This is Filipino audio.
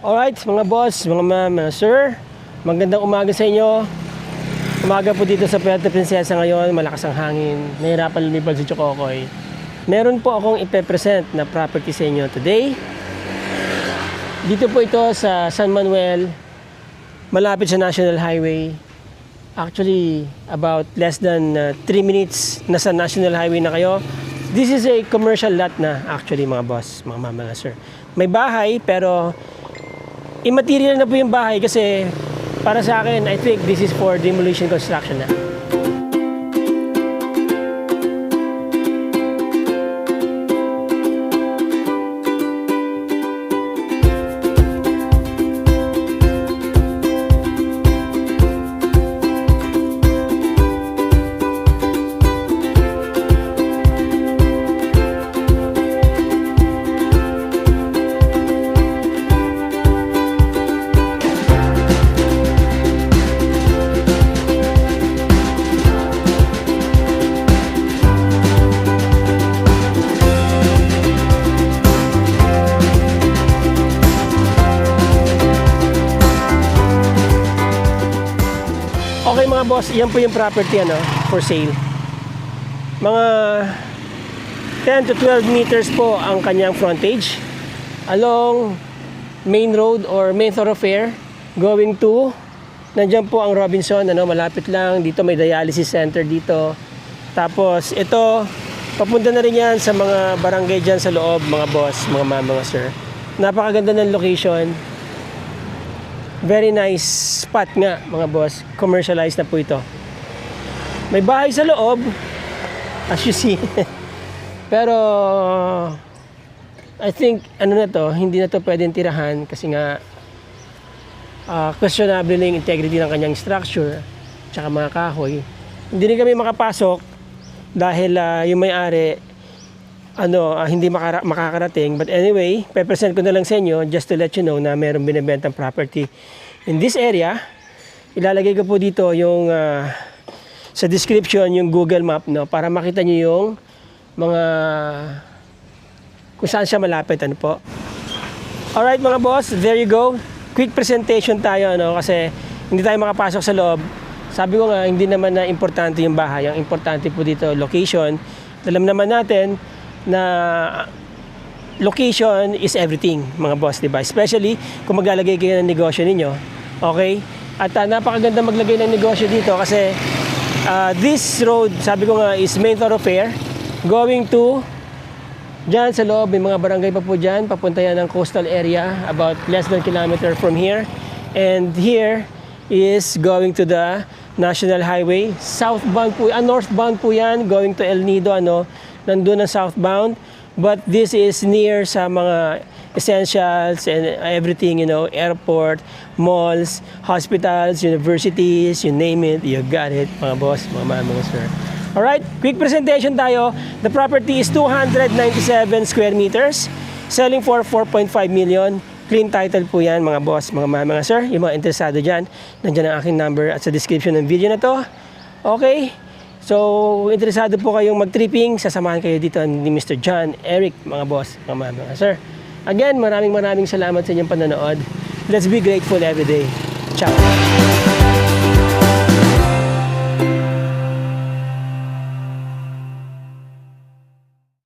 Alright, mga boss, mga ma'am, mga sir, magandang umaga sa inyo. Umaga po dito sa Puerto Princesa ngayon, malakas ang hangin, nahirapan lumipad si Chokokoy. Meron po akong ipe-present na property sa inyo today. Dito po ito sa San Manuel, malapit sa National Highway. Actually, about less than 3 minutes nasa National Highway na kayo. This is a commercial lot na actually, mga boss, mga ma'am, mga sir. May bahay pero immaterial na po yung bahay kasi para sa akin, I think this is for demolition construction na. Okay mga boss, yan po yung property for sale. Mga 10 to 12 meters po ang kanyang frontage along main road or main thoroughfare going to, nandiyan po ang Robinson, malapit lang. Dito may dialysis center dito. Tapos ito, papunta na rin yan sa mga barangay dyan sa loob, mga boss, mga ma'am, mga sir. Napakaganda ng location. Very nice spot nga, mga boss. Commercialized na po ito. May bahay sa loob, as you see. Pero I think hindi na to pwedeng tirahan kasi nga questionable na yung integrity ng kanyang structure tsaka mga kahoy. Hindi rin kami makapasok dahil yung may-ari hindi makakarating. But anyway, pe-present ko na lang sa inyo just to let you know na mayroong binibentang property in this area. Ilalagay ko po dito yung sa description yung Google Map para makita nyo yung mga kung saan siya malapit po. Alright mga boss, there you go. Quick presentation tayo kasi hindi tayo makapasok sa loob. Sabi ko nga, hindi naman na importante yung bahay. Ang importante po dito location. Alam naman natin na location is everything, mga boss, diba? Especially kung maglalagay kayo ng negosyo ninyo. Okay? At napakaganda maglagay ng negosyo dito kasi this road, sabi ko nga, is main thoroughfare going to dyan sa loob. May mga barangay pa po dyan. Papunta yan ng coastal area about less than kilometer from here. And here is going to the National Highway. Southbound po, northbound po yan, going to El Nido, nandun ang southbound, but this is near sa mga essentials and everything, airport, malls, hospitals, universities, you name it, you got it, mga boss, mga sir. Alright, quick presentation tayo. The property is 297 square meters, selling for 4.5 million. Clean title po yan, mga boss, mga sir. Yung mga interesado dyan, nandiyan ang aking number at sa description ng video na to. Okay? So, interesado po kayong mag-tripping, sasamahan kayo dito ni Mr. John Eric, mga boss, mga sir. Again, maraming salamat sa inyong panonood. Let's be grateful every day. Ciao!